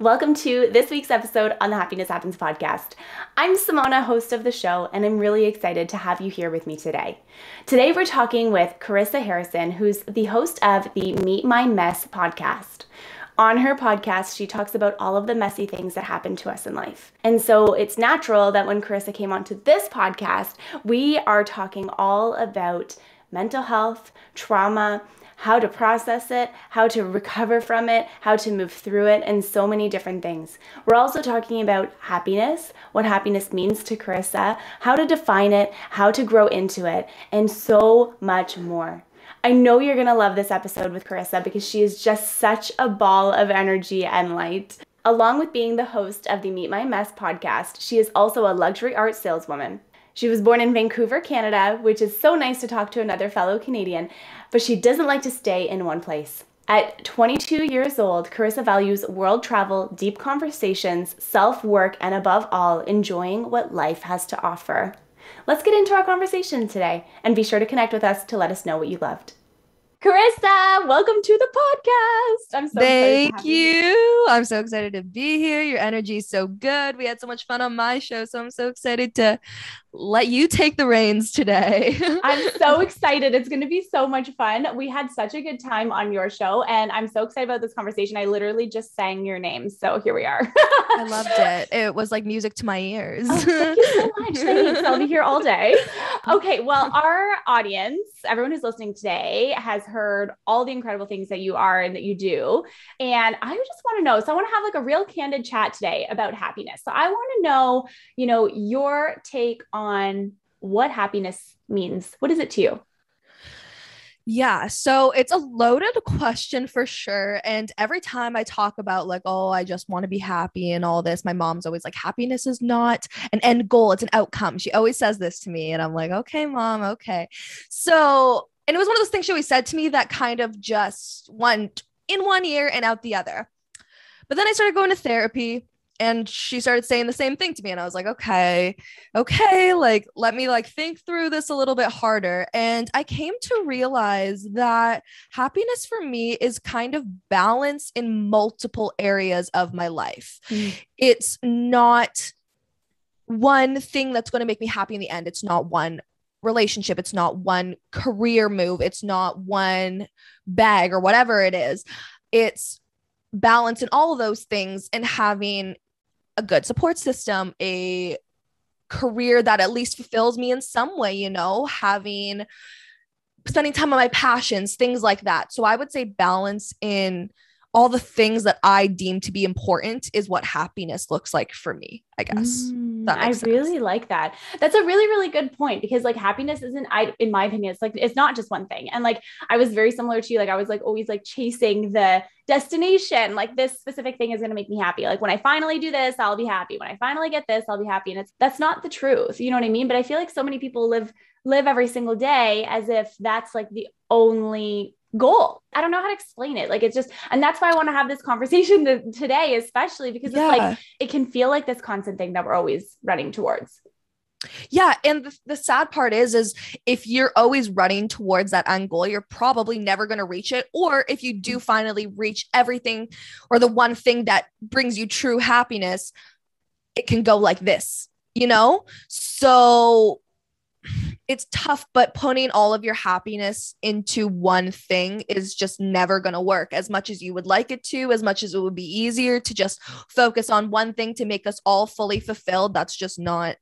Welcome to this week's episode on the Happiness Happens podcast. I'm Simona, host of the show, and I'm really excited to have you here with me today. Today we're talking with Carissa Harrison, who's the host of the Meet My Mess podcast. On her podcast, she talks about all of the messy things that happen to us in life. And so it's natural that when Carissa came onto this podcast, we are talking all about mental health, trauma, how to process it, how to recover from it, how to move through it, and so many different things. We're also talking about happiness, what happiness means to Carissa, how to define it, how to grow into it, and so much more. I know you're going to love this episode with Carissa because she is just such a ball of energy and light. Along with being the host of the Meet My Mess podcast, she is also a luxury art saleswoman. She was born in Vancouver, Canada, which is so nice to talk to another fellow Canadian, but she doesn't like to stay in one place. At 22 years old, Carissa values world travel, deep conversations, self-work, and above all, enjoying what life has to offer. Let's get into our conversation today, and be sure to connect with us to let us know what you loved. Carissa, welcome to the podcast. I'm so excited to have you. I'm so excited to be here. Your energy is so good. We had so much fun on my show, so I'm so excited to let you take the reins today. I'm so excited. It's going to be so much fun. We had such a good time on your show, and I'm so excited about this conversation. I literally just sang your name, so here we are. I loved it. It was like music to my ears. Oh, thank you so much. Thanks. I'll be here all day. Okay, well, our audience, everyone who's listening today, has heard all the incredible things that you are and that you do. And I just want to know, so I want to have like a real candid chat today about happiness. So I want to know, your take on what happiness means. What is it to you? Yeah, so it's a loaded question for sure. And every time I talk about like, oh, I just want to be happy and all this, my mom's always like, happiness is not an end goal, it's an outcome. She always says this to me. And I'm like, okay, mom, okay. So, and it was one of those things she always said to me that kind of just went in one ear and out the other. But then I started going to therapy. And she started saying the same thing to me. And I was like, okay, like, let me like think through this a little bit harder. And I came to realize that happiness for me is kind of balance in multiple areas of my life. It's not one thing that's going to make me happy in the end. It's not one relationship. It's not one career move. It's not one bag or whatever it is. It's balance in all of those things and having a good support system, a career that at least fulfills me in some way, spending time on my passions, things like that. So I would say balance in all the things that I deem to be important is what happiness looks like for me, I guess. I really like that. That's a really, really good point because like happiness isn't, in my opinion, it's not just one thing. And like, I was very similar to you. Like I was like always like chasing the destination. Like this specific thing is going to make me happy. Like when I finally do this, I'll be happy. When I finally get this, I'll be happy. And that's not the truth. You know what I mean? But I feel like so many people live every single day as if that's like the only goal. I don't know how to explain it. Like it's just, and that's why I want to have this conversation today, especially because it's like, it can feel like this constant thing that we're always running towards. Yeah. And the sad part is if you're always running towards that end goal, you're probably never going to reach it. Or if you do finally reach everything or the one thing that brings you true happiness, it can go like this, So it's tough, but putting all of your happiness into one thing is just never going to work as much as you would like it to, as much as it would be easier to just focus on one thing to make us all fully fulfilled. That's just not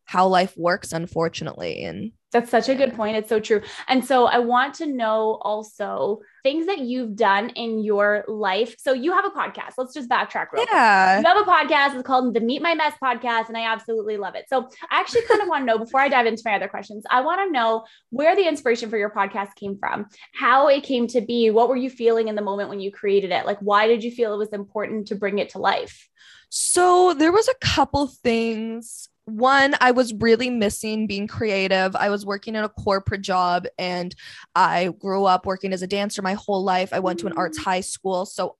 how life works, unfortunately. And that's such a good point. It's so true. And so I want to know also things that you've done in your life. So you have a podcast. Let's just backtrack real quick. You have a podcast. It's called the Meet My Mess podcast. And I absolutely love it. So I actually kind of want to know, before I dive into my other questions, I want to know where the inspiration for your podcast came from, how it came to be. What were you feeling in the moment when you created it? Like, why did you feel it was important to bring it to life? So there was a couple things. One, I was really missing being creative. I was working in a corporate job and I grew up working as a dancer my whole life. I went to an arts high school. So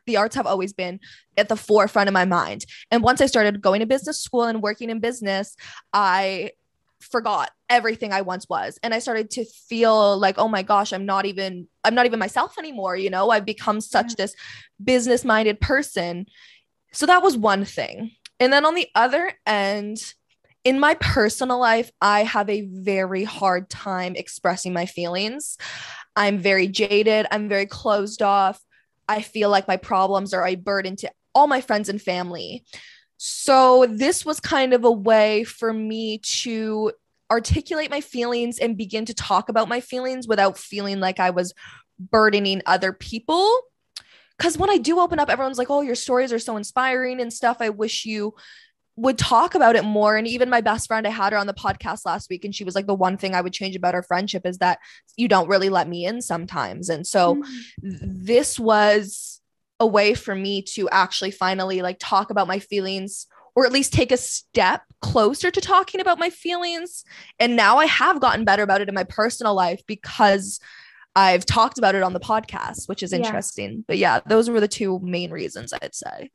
the arts have always been at the forefront of my mind. And once I started going to business school and working in business, I forgot everything I once was. And I started to feel like, oh my gosh, I'm not even myself anymore. I've become such this business-minded person. So that was one thing. And then on the other end, in my personal life, I have a very hard time expressing my feelings. I'm very jaded. I'm very closed off. I feel like my problems are a burden to all my friends and family. So this was kind of a way for me to articulate my feelings and begin to talk about my feelings without feeling like I was burdening other people. Because when I do open up, everyone's like, oh, your stories are so inspiring and stuff. I wish you would talk about it more. And even my best friend, I had her on the podcast last week, and she was like, the one thing I would change about our friendship is that you don't really let me in sometimes. And so this was a way for me to actually finally like talk about my feelings, or at least take a step closer to talking about my feelings. And now I have gotten better about it in my personal life because I've talked about it on the podcast, which is interesting. But yeah, those were the two main reasons, I'd say.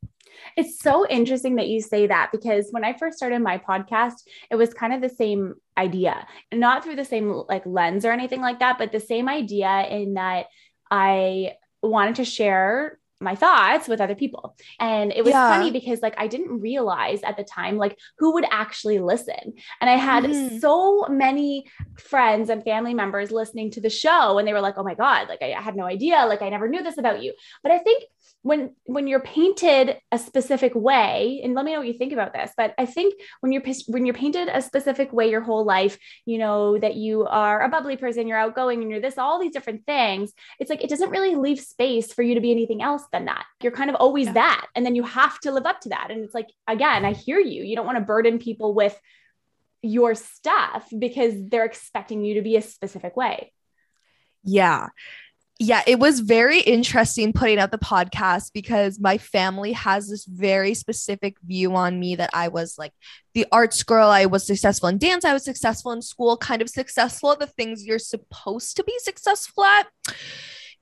It's so interesting that you say that, because when I first started my podcast, it was kind of the same idea, not through the same like lens or anything like that, but the same idea in that I wanted to share my thoughts with other people. And it was funny because like, I didn't realize at the time, like who would actually listen. And I had so many friends and family members listening to the show, and they were like, oh my God, like I had no idea. Like I never knew this about you. But I think when you're painted a specific way, and let me know what you think about this, but I think when you're painted a specific way your whole life, you know, that you are a bubbly person, you're outgoing, and you're this, all these different things, it's like, it doesn't really leave space for you to be anything else than that. You're kind of always that. And then you have to live up to that. And it's like, again, I hear you. You don't want to burden people with your stuff because they're expecting you to be a specific way. Yeah. Yeah, it was very interesting putting out the podcast because my family has this very specific view on me that I was like the arts girl. I was successful in dance. I was successful in school, kind of successful at the things you're supposed to be successful at.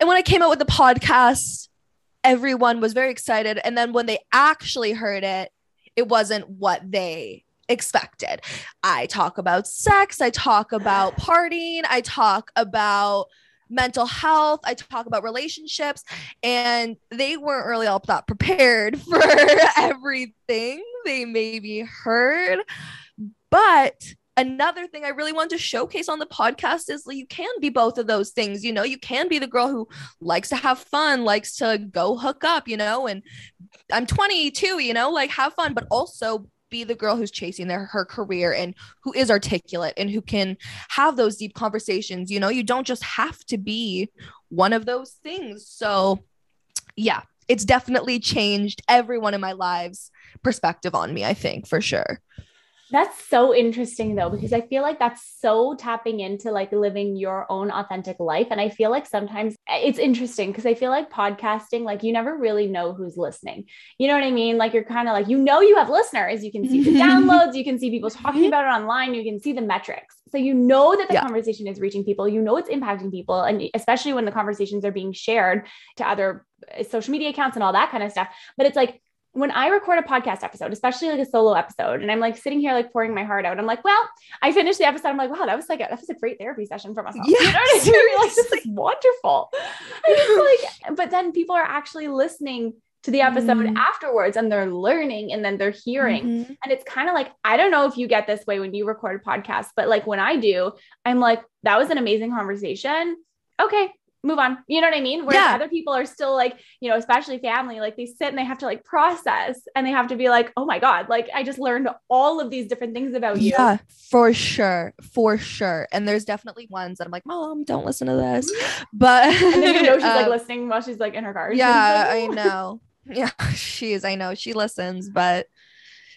And when I came out with the podcast, everyone was very excited. And then when they actually heard it, it wasn't what they expected. I talk about sex. I talk about partying. I talk about mental health. I talk about relationships, and they weren't really all that prepared for everything they maybe heard. But another thing I really want to showcase on the podcast is like, you can be both of those things. You know, you can be the girl who likes to have fun, likes to go hook up, you know, and I'm 22, you know, like have fun, but also be the girl who's chasing her career and who is articulate and who can have those deep conversations. You know, you don't just have to be one of those things. So yeah, it's definitely changed everyone in my lives perspective on me, I think, for sure. That's so interesting though, because I feel like that's so tapping into like living your own authentic life. And I feel like sometimes it's interesting because I feel like podcasting, like you never really know who's listening. You know what I mean? Like you're kind of like, you know, you have listeners, you can see the downloads, you can see people talking about it online, you can see the metrics. So you know that the conversation is reaching people, you know, it's impacting people. And especially when the conversations are being shared to other social media accounts and all that kind of stuff. But it's like, when I record a podcast episode, especially like a solo episode, and I'm like sitting here, like pouring my heart out, I'm like, well, I finished the episode. I'm like, wow, that was a great therapy session for myself. Yeah, you know what I mean? Like, this is wonderful. And it's like, but then people are actually listening to the episode afterwards, and they're learning, and then they're hearing. And it's kind of like, I don't know if you get this way when you record a podcast, but like when I do, I'm like, that was an amazing conversation. Okay, move on. You know what I mean? Whereas other people are still like, you know, especially family, like they sit and they have to like process, and they have to be like, oh my God, like I just learned all of these different things about you. Yeah, for sure. For sure. And there's definitely ones that I'm like, Mom, don't listen to this. But and then you know, she's like listening while she's like in her car. Yeah, I know. Yeah, I know she listens, but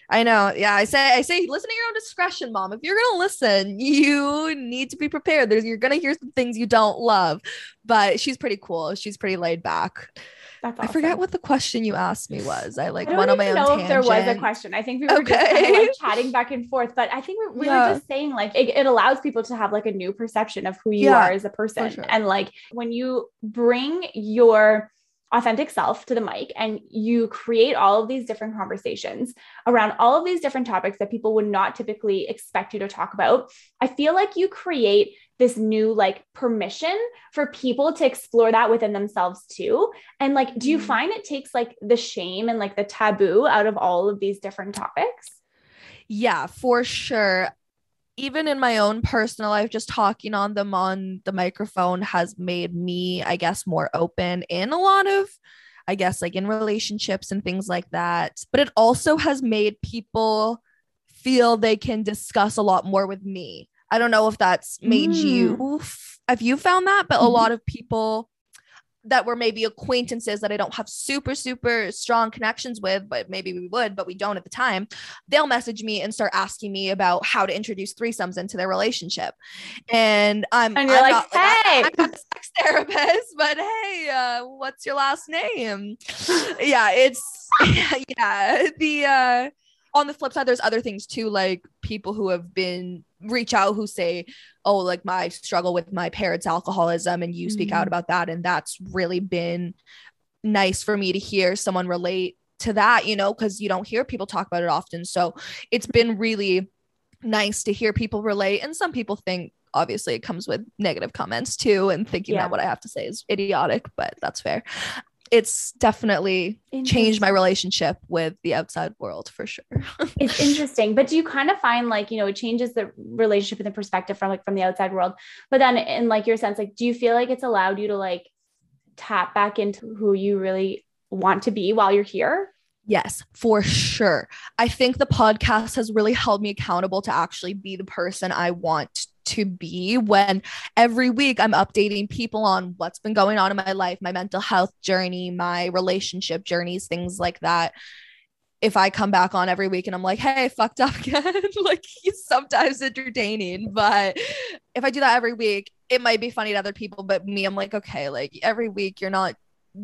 I know. Yeah, I say listen to your own discretion, Mom. If you're gonna listen, you need to be prepared. You're gonna hear some things you don't love. But she's pretty cool. She's pretty laid back. That's awesome. I forget what the question you asked me was. I don't went on my own tangent. If there was a question. I think we were just kind of like chatting back and forth. But I think we were just saying like it allows people to have like a new perception of who you are as a person. Sure. And like when you bring your authentic self to the mic and you create all of these different conversations around all of these different topics that people would not typically expect you to talk about, I feel like you create this new like permission for people to explore that within themselves too. And like, do you find it takes like the shame and like the taboo out of all of these different topics? Yeah, for sure. Even in my own personal life, just talking on them on the microphone has made me, I guess, more open in a lot of, I guess, like in relationships and things like that. But it also has made people feel they can discuss a lot more with me. I don't know if that's made you, if you found that, but a lot of people that were maybe acquaintances that I don't have super, super strong connections with, but maybe we would, but we don't at the time, they'll message me and start asking me about how to introduce threesomes into their relationship. And I'm you're like, not hey, I'm not a sex therapist, but hey, what's your last name? Yeah, it's, yeah, the, on the flip side, there's other things too, like people who have been reach out who say, oh, like my struggle with my parents' alcoholism, and you speak out about that. And that's really been nice for me to hear someone relate to that, you know, because you don't hear people talk about it often. So it's been really nice to hear people relate. And some people think, obviously, it comes with negative comments too, and thinking that what I have to say is idiotic, but that's fair. It's definitely changed my relationship with the outside world for sure. It's interesting, but do you kind of find like, you know, it changes the relationship and the perspective from the outside world, but then in like your sense, like, do you feel like it's allowed you to like tap back into who you really want to be while you're here? Yes, for sure. I think the podcast has really held me accountable to actually be the person I want to be, when every week I'm updating people on what's been going on in my life, my mental health journey, my relationship journeys, things like that. If I come back on every week and I'm like, hey, I fucked up again, like he's sometimes entertaining, but if I do that every week, it might be funny to other people, but me, I'm like, okay, like every week you're not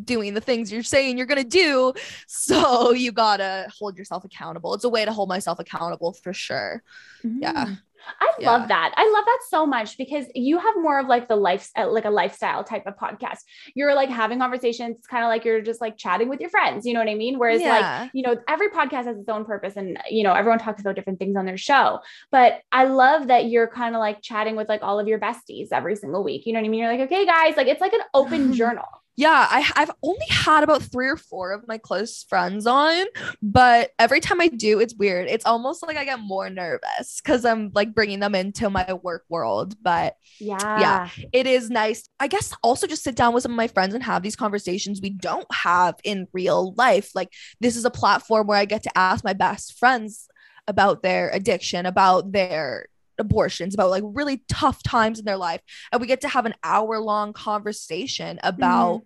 doing the things you're saying you're going to do. So you got to hold yourself accountable. It's a way to hold myself accountable for sure. Yeah. I love that. I love that so much, because you have more of like the life, like a lifestyle type of podcast. You're like having conversations. It's kind of like you're just like chatting with your friends. You know what I mean? Whereas like, you know, every podcast has its own purpose, and, you know, everyone talks about different things on their show, but I love that you're kind of like chatting with like all of your besties every single week. You know what I mean? You're like, okay, guys, like it's like an open journal. Yeah, I've only had about 3 or 4 of my close friends on, but every time I do, it's weird. It's almost like I get more nervous because I'm like bringing them into my work world. But yeah, it is nice. I guess also just sit down with some of my friends and have these conversations we don't have in real life. Like this is a platform where I get to ask my best friends about their addiction, about their abortions, about like really tough times in their life, and we get to have an hour-long conversation about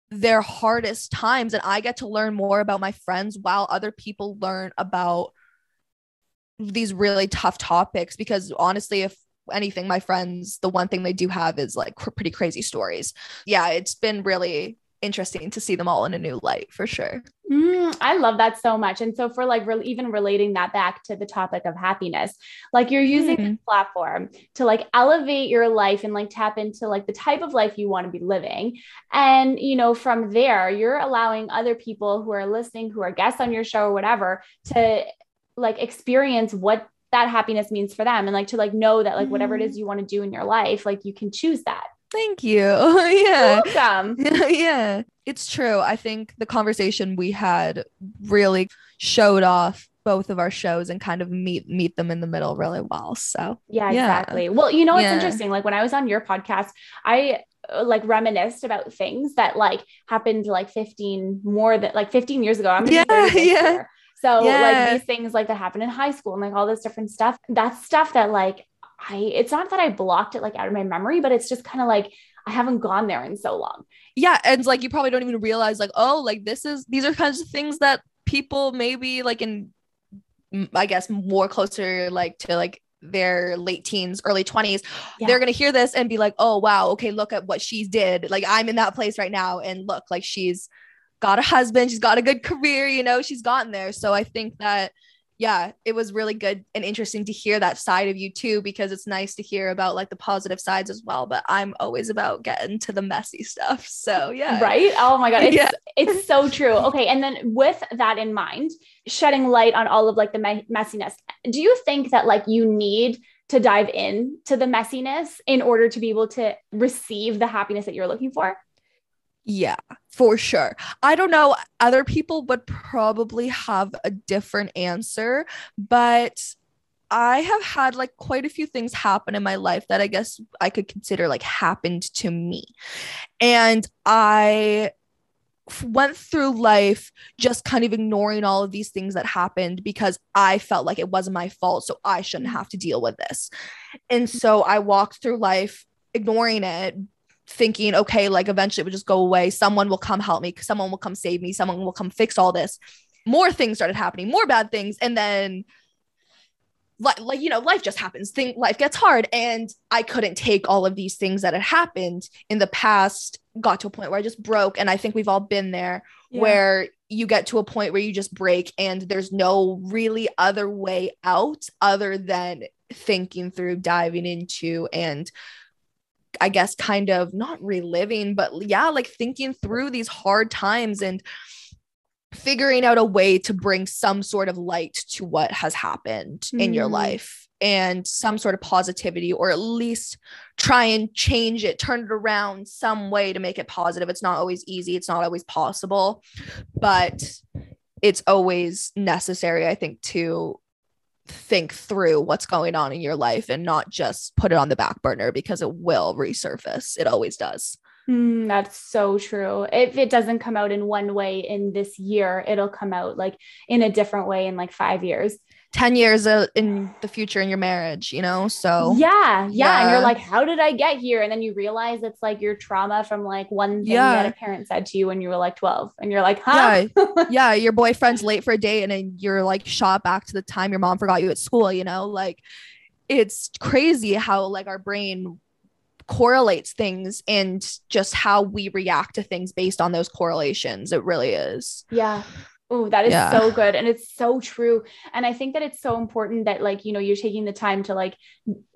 their hardest times, and I get to learn more about my friends while other people learn about these really tough topics, because honestly, if anything, my friends, the one thing they do have is like pretty crazy stories. Yeah, it's been really interesting to see them all in a new light for sure. I love that so much. And so for like even relating that back to the topic of happiness, like you're using this platform to like elevate your life and like tap into like the type of life you want to be living. And, you know, from there, you're allowing other people who are listening, who are guests on your show or whatever, to like experience what that happiness means for them. And like to like know that like whatever it is you want to do in your life, like you can choose that. Thank you. Yeah. You're welcome. Yeah, it's true. I think the conversation we had really showed off both of our shows and kind of meet them in the middle really well. So yeah, exactly. Well, you know, it's interesting. Like when I was on your podcast, I like reminisced about things that like happened like 15 years ago. I'm gonna be 30 this year. So like these things like that happened in high school and like all this different stuff. That's stuff that like it's not that I blocked it like out of my memory, but it's just kind of like I haven't gone there in so long. Yeah. And like you probably don't even realize like, oh, like these are kinds of things that people maybe like in, I guess, more closer like to like their late teens, early 20s, they're going to hear this and be like, oh, wow, okay, look at what she did. Like I'm in that place right now. And look, like she's got a husband, she's got a good career, you know, she's gotten there. So I think that yeah, it was really good and interesting to hear that side of you too, because it's nice to hear about like the positive sides as well. But I'm always about getting to the messy stuff. So yeah. Right. Oh my God. It's so true. Okay. And then with that in mind, shedding light on all of like the messiness, do you think that like you need to dive in to the messiness in order to be able to receive the happiness that you're looking for? Yeah, for sure. I don't know. Other people would probably have a different answer, but I have had like quite a few things happen in my life that I guess I could consider like happened to me. And I went through life just kind of ignoring all of these things that happened because I felt like it wasn't my fault. So I shouldn't have to deal with this. And so I walked through life ignoring it, thinking, okay, like eventually it would just go away. Someone will come help me. Someone will come save me. Someone will come fix all this. More things started happening, more bad things. And then life just happens. Life gets hard. And I couldn't take all of these things that had happened in the past, got to a point where I just broke. And I think we've all been there where you get to a point where you just break and there's no really other way out other than thinking through, diving into, and I guess kind of not reliving, but like thinking through these hard times and figuring out a way to bring some sort of light to what has happened in your life and some sort of positivity, or at least try and change it, turn it around some way to make it positive. It's not always easy. It's not always possible, but it's always necessary, I think, to think through what's going on in your life and not just put it on the back burner because it will resurface. It always does. That's so true. If it doesn't come out in one way in this year, it'll come out like in a different way in like 5 years. 10 years in the future in your marriage, so yeah. And you're like, how did I get here? And then you realize it's like your trauma from like one thing that a parent said to you when you were like 12, and you're like, huh? Your boyfriend's late for a date and then you're like shot back to the time your mom forgot you at school. Like it's crazy how like our brain correlates things and just how we react to things based on those correlations. It really is. Oh, that is so good. And it's so true. And I think that it's so important that like, you're taking the time to like,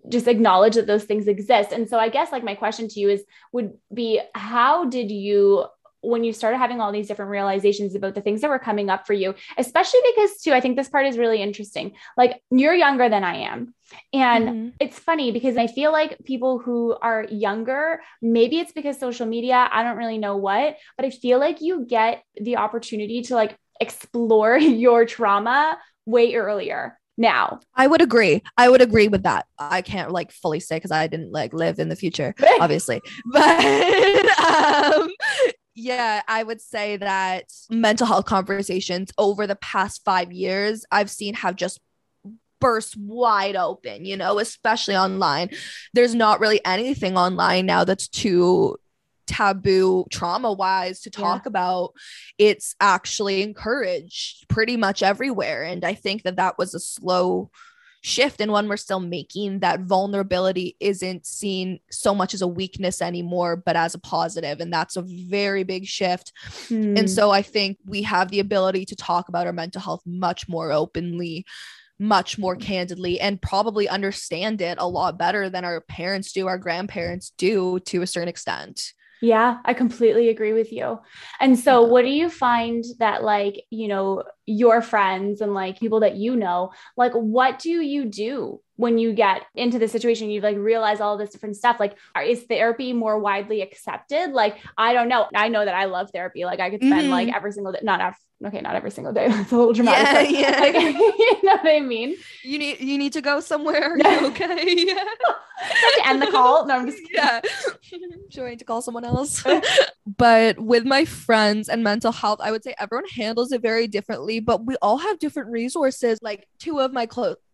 just acknowledge that those things exist. And so I guess like my question to you would be, how did you, when you started having all these different realizations about the things that were coming up for you, especially because too, I think this part is really interesting. Like you're younger than I am. And it's funny because I feel like people who are younger, maybe it's because social media, I don't really know what, but I feel like you get the opportunity to like explore your trauma way earlier now. I would agree with that. I can't like fully say because I didn't like live in the future, obviously, but I would say that mental health conversations over the past 5 years I've seen have just burst wide open, especially online. There's not really anything online now that's too taboo trauma wise to talk about. It's actually encouraged pretty much everywhere. And I think that was a slow shift and one we're still making, that vulnerability isn't seen so much as a weakness anymore, but as a positive. And that's a very big shift. And so I think we have the ability to talk about our mental health much more openly, much more candidly, and probably understand it a lot better than our parents do, our grandparents do to a certain extent. Yeah, I completely agree with you. And so what do you find that like, your friends and like people that like, what do you do when you get into the situation, you like realize all this different stuff? Like, is therapy more widely accepted? Like, I don't know. I know that I love therapy. Like I could spend like every single day, not every single day. That's a little dramatic. Yeah. Like, you know what I mean? You need to go somewhere. Are you okay? Yeah. To end the call. No, I'm just kidding. Yeah. Sure, I need to call someone else. But with my friends and mental health, I would say everyone handles it very differently, but we all have different resources. Like two of my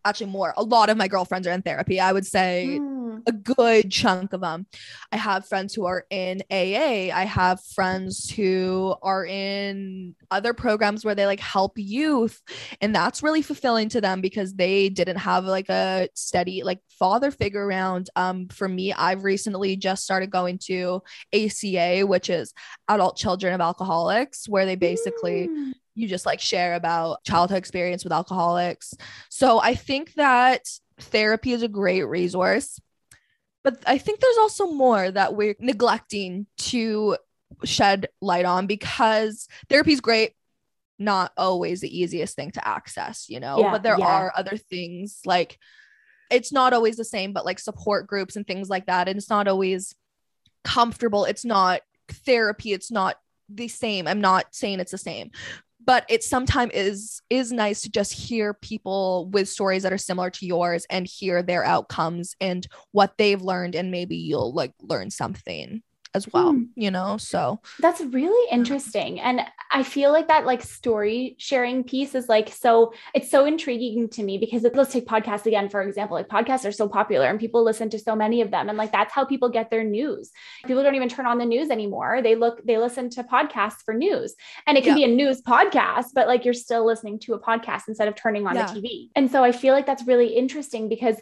a lot of my girlfriends are in therapy. I would say a good chunk of them. I have friends who are in AA. I have friends who are in other programs where they like help youth. And that's really fulfilling to them because they didn't have like a steady like father figure around. For me, I've recently just started going to ACA, which is Adult Children of Alcoholics, where they basically you just like share about childhood experience with alcoholics. So I think that therapy is a great resource, but I think there's also more that we're neglecting to shed light on, because therapy is great, not always the easiest thing to access, but there are other things like it's not always the same, but like support groups and things like that. And it's not always comfortable. It's not therapy. It's not the same. I'm not saying it's the same, but it sometimes is nice to just hear people with stories that are similar to yours and hear their outcomes and what they've learned, and maybe you'll like learn something as well, you know? So that's really interesting. And I feel like that like story sharing piece is like, so it's so intriguing to me because let's take podcasts again, for example, like podcasts are so popular and people listen to so many of them. And like, that's how people get their news. People don't even turn on the news anymore. They listen to podcasts for news, and it can be a news podcast, but like you're still listening to a podcast instead of turning on the TV. And so I feel like that's really interesting because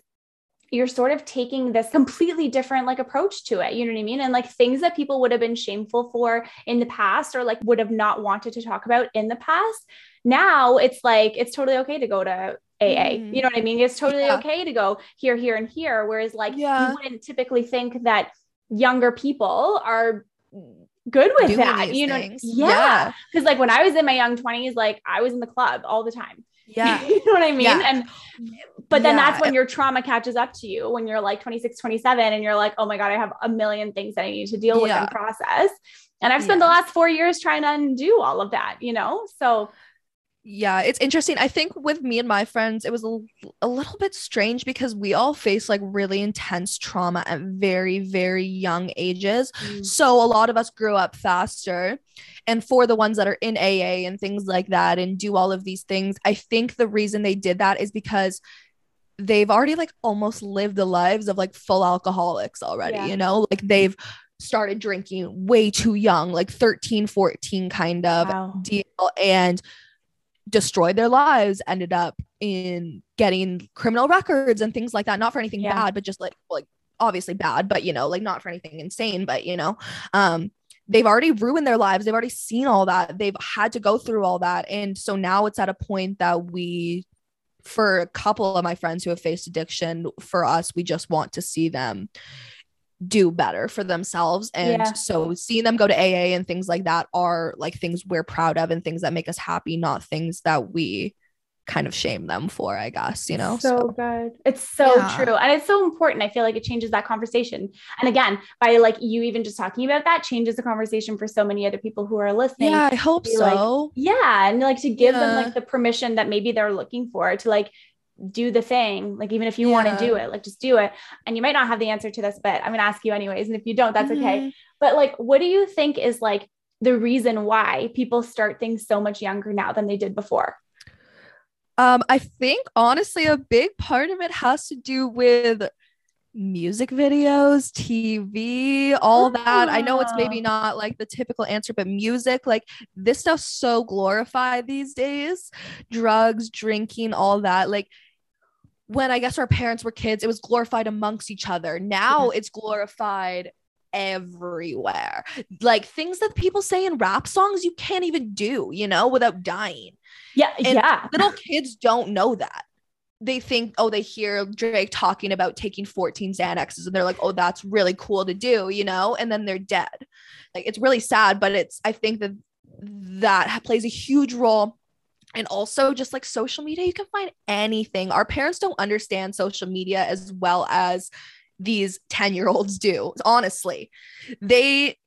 you're sort of taking this completely different like approach to it. You know what I mean? And like things that people would have been shameful for in the past, or like would have not wanted to talk about in the past. Now it's like, it's totally okay to go to AA. You know what I mean? It's totally okay to go here, here, and here. Whereas like you wouldn't typically think that younger people are good with doing that, you know? Things. Yeah. Cause like when I was in my young 20s, like I was in the club all the time. Yeah. You know what I mean? And but then that's when your trauma catches up to you when you're like 26, 27 and you're like, oh my God, I have a million things that I need to deal with and process. And I've spent the last 4 years trying to undo all of that, you know? So yeah, it's interesting. I think with me and my friends, it was a little bit strange because we all face like really intense trauma at very, very young ages. So a lot of us grew up faster. And for the ones that are in AA and things like that and do all of these things, I think the reason they did that is because they've already like almost lived the lives of like full alcoholics already, you know, like they've started drinking way too young, like 13, 14 kind of deal, and destroyed their lives, ended up in getting criminal records and things like that. Not for anything bad, but just like obviously bad, but you know, like not for anything insane, but you know, they've already ruined their lives. They've already seen all that. They've had to go through all that. And so now it's at a point that for a couple of my friends who have faced addiction, for us, we just want to see them do better for themselves. And so seeing them go to AA and things like that are like things we're proud of and things that make us happy, not things that we kind of shame them for, I guess, you know? So good. It's so true. And it's so important. I feel like it changes that conversation. And again, by like you even just talking about that changes the conversation for so many other people who are listening. Yeah, I hope so. Like, and like to give them like the permission that maybe they're looking for to like do the thing. Like, even if you want to do it, like just do it. And you might not have the answer to this, but I'm going to ask you anyways. And if you don't, that's okay. But like, what do you think is like the reason why people start things so much younger now than they did before? I think honestly, a big part of it has to do with music videos, TV, all that. I know it's maybe not like the typical answer, but music, like this stuff's so glorified these days. Drugs, drinking, all that. Like when I guess our parents were kids, it was glorified amongst each other. Now it's glorified everywhere. Like things that people say in rap songs, you can't even do, you know, without dying. Little kids don't know that. They think, they hear Drake talking about taking 14 Xanaxes and they're like, oh, that's really cool to do, you know, and then they're dead. Like, it's really sad, but I think that plays a huge role. And also just like social media, you can find anything. Our parents don't understand social media as well as these 10-year-olds do. Honestly, they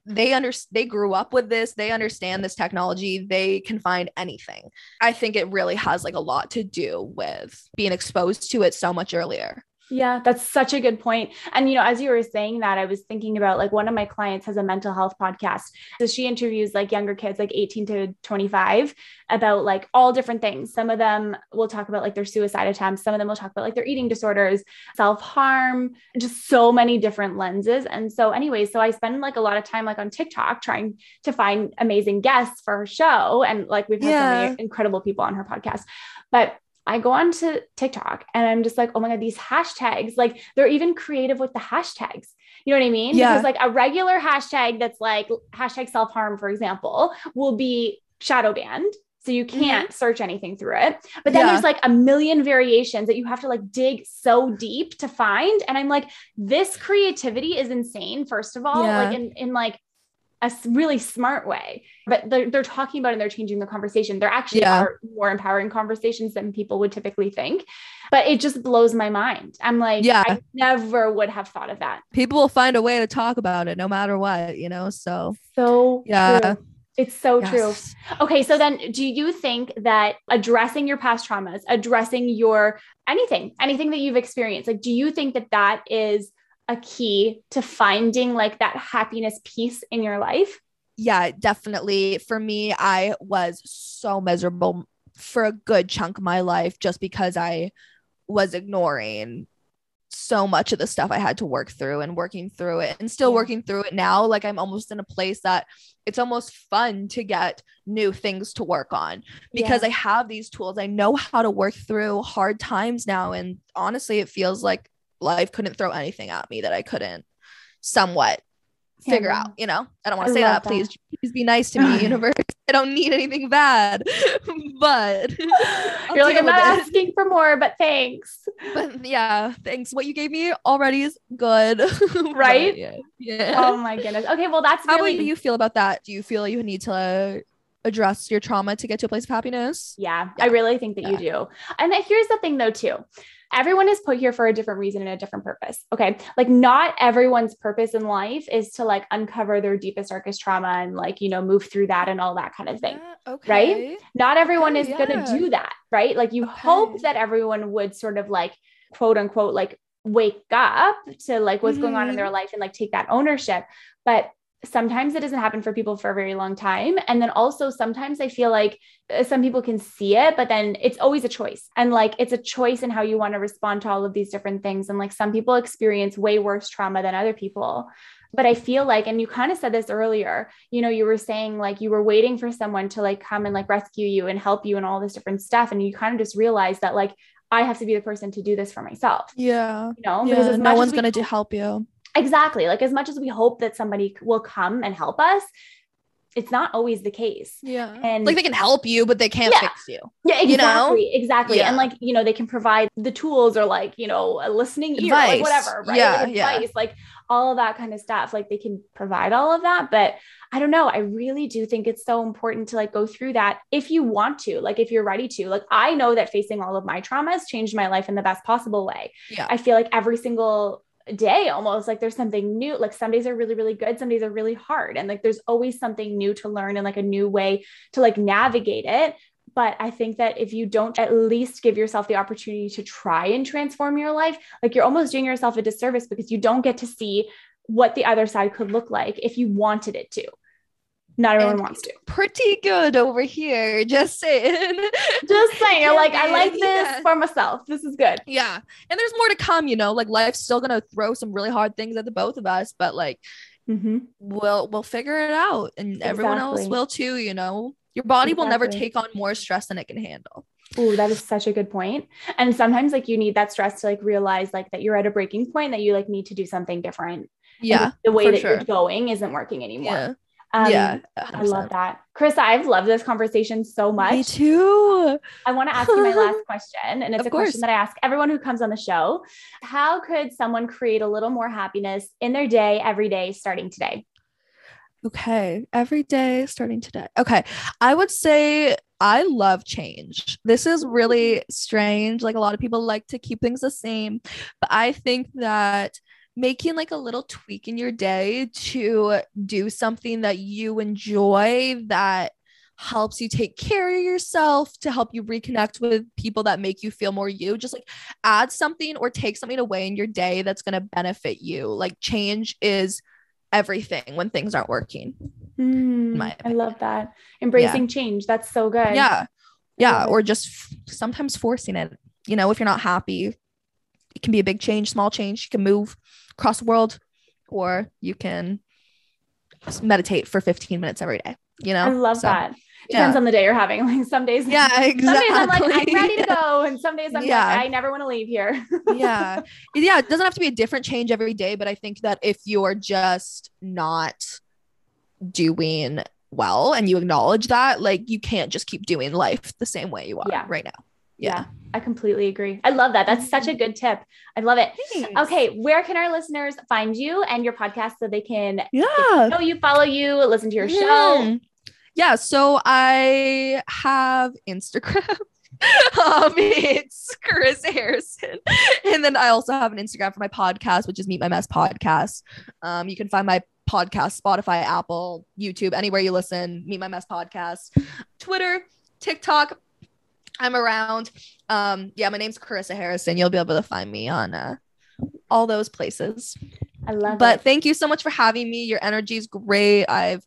grew up with this. They understand this technology. They can find anything. I think it really has like a lot to do with being exposed to it so much earlier. Yeah, that's such a good point. And, you know, as you were saying that, I was thinking about like one of my clients has a mental health podcast. So she interviews like younger kids, like 18 to 25 about like all different things. Some of them will talk about like their suicide attempts. Some of them will talk about like their eating disorders, self-harm, just so many different lenses. And so anyway, so I spend like a lot of time like on TikTok trying to find amazing guests for her show. And like we've had so many incredible people on her podcast, but I go on to TikTok and I'm just like, oh my God, these hashtags, like they're even creative with the hashtags. You know what I mean? Because like a regular hashtag that's like hashtag self-harm, for example, will be shadow banned. So you can't search anything through it. But then there's like a million variations that you have to like dig so deep to find. And I'm like, this creativity is insane. First of all, like in like really smart way, but they're talking about it and they're changing the conversation. There actually are more empowering conversations than people would typically think, but it just blows my mind. I'm like, I never would have thought of that. People will find a way to talk about it no matter what, you know? So true. It's so true. Okay. So then do you think that addressing your past traumas, addressing your anything that you've experienced, like, do you think that that is a key to finding like that happiness piece in your life? Yeah, definitely. For me, I was so miserable for a good chunk of my life just because I was ignoring so much of the stuff I had to work through and working through it and still working through it now. Like I'm almost in a place that it's almost fun to get new things to work on because I have these tools. I know how to work through hard times now. And honestly, it feels like life couldn't throw anything at me that I couldn't somewhat figure out, you know? I don't want to say that. Please be nice to me, universe. I don't need anything bad, but you're like, I'm not asking for more, but thanks. But yeah, thanks. What you gave me already is good. Right? Yeah. Oh my goodness. Okay. Well, that's how do you feel about that? Do you feel you need to address your trauma to get to a place of happiness? Yeah. I really think that you do. And here's the thing though, too. Everyone is put here for a different reason and a different purpose. Okay. Like not everyone's purpose in life is to like uncover their deepest, darkest trauma and like, you know, move through that and all that kind of thing. Right. Not everyone is going to do that. Right. Like you hope that everyone would sort of like, quote unquote, like wake up to like what's going on in their life and like take that ownership. But sometimes it doesn't happen for people for a very long time. And then also sometimes I feel like some people can see it, but then it's always a choice. And like, it's a choice in how you want to respond to all of these different things. And like some people experience way worse trauma than other people. But I feel like, and you kind of said this earlier, you know, you were saying like you were waiting for someone to like come and like rescue you and help you and all this different stuff. And you kind of just realized that like, I have to be the person to do this for myself. Yeah. You know, because no one's going to help you. Exactly. Like as much as we hope that somebody will come and help us, it's not always the case. Yeah. And like they can help you, but they can't fix you. Yeah, exactly. You know? Exactly. Yeah. And like, you know, they can provide the tools or like, you know, a listening ear, like whatever, right? Yeah. Like advice, like all of that kind of stuff. Like they can provide all of that, but I don't know. I really do think it's so important to like go through that if you want to, like if you're ready to. Like I know that facing all of my traumas changed my life in the best possible way. Yeah. I feel like every single day almost like there's something new. Like some days are really, really good. Some days are really hard. And like there's always something new to learn and like a new way to like navigate it. But I think that if you don't at least give yourself the opportunity to try and transform your life, like you're almost doing yourself a disservice because you don't get to see what the other side could look like if you wanted it to. Not everyone wants to. Pretty good over here. Just saying. You're like, I like this for myself. This is good. Yeah. And there's more to come, you know, like life's still going to throw some really hard things at the both of us, but like, we'll figure it out and everyone else will too, you know, your body will never take on more stress than it can handle. Oh, that is such a good point. And sometimes like you need that stress to like realize like that you're at a breaking point, that you like need to do something different. Yeah. The way that you're going isn't working anymore. Yeah. I love that. Carissa, I've loved this conversation so much. Me too. I want to ask you my last question. And it's a question that I ask everyone who comes on the show. How could someone create a little more happiness in their day, every day, starting today? Okay. Every day, starting today. Okay. I would say I love change. This is really strange. Like a lot of people like to keep things the same, but I think that making like a little tweak in your day to do something that you enjoy, that helps you take care of yourself, to help you reconnect with people that make you feel more you, just like add something or take something away in your day that's going to benefit you. Like change is everything when things aren't working. I love that. Embracing change. That's so good. Yeah. Or just sometimes forcing it, you know, if you're not happy, it can be a big change, small change. You can move across the world, or you can meditate for 15 minutes every day, you know? I love that. Depends on the day you're having. Like some days, exactly. Some days I'm like, I'm ready to go. And some days I'm like, I never want to leave here. It doesn't have to be a different change every day, but I think that if you're just not doing well and you acknowledge that, like you can't just keep doing life the same way you are right now. Yeah, I completely agree. I love that. That's such a good tip. I love it. Thanks. Okay. Where can our listeners find you and your podcast so they can get Yeah. to know you, follow you, listen to your show? Mhm. Yeah, so I have Instagram. It's Carissa Harrison. And then I also have an Instagram for my podcast, which is Meet My Mess Podcast. You can find my podcast, Spotify, Apple, YouTube, anywhere you listen, Meet My Mess Podcast, Twitter, TikTok. I'm around. Yeah, my name's Carissa Harrison. You'll be able to find me on all those places. I love it. But thank you so much for having me. Your energy is great. I've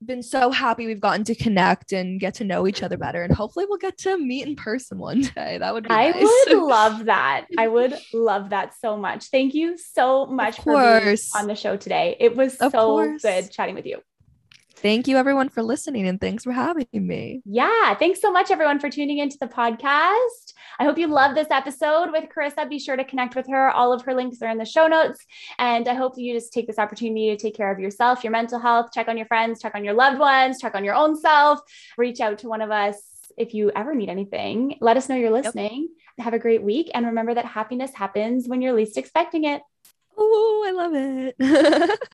been so happy we've gotten to connect and get to know each other better. And hopefully we'll get to meet in person one day. That would be nice. I would love that. I would love that so much. Thank you so much for being on the show today. It was so good chatting with you. Thank you everyone for listening and thanks for having me. Yeah. Thanks so much everyone for tuning into the podcast. I hope you love this episode with Carissa. Be sure to connect with her. All of her links are in the show notes. And I hope you just take this opportunity to take care of yourself, your mental health, check on your friends, check on your loved ones, check on your own self, reach out to one of us. If you ever need anything, let us know you're listening. Yep. Have a great week. And remember that happiness happens when you're least expecting it. Oh, I love it.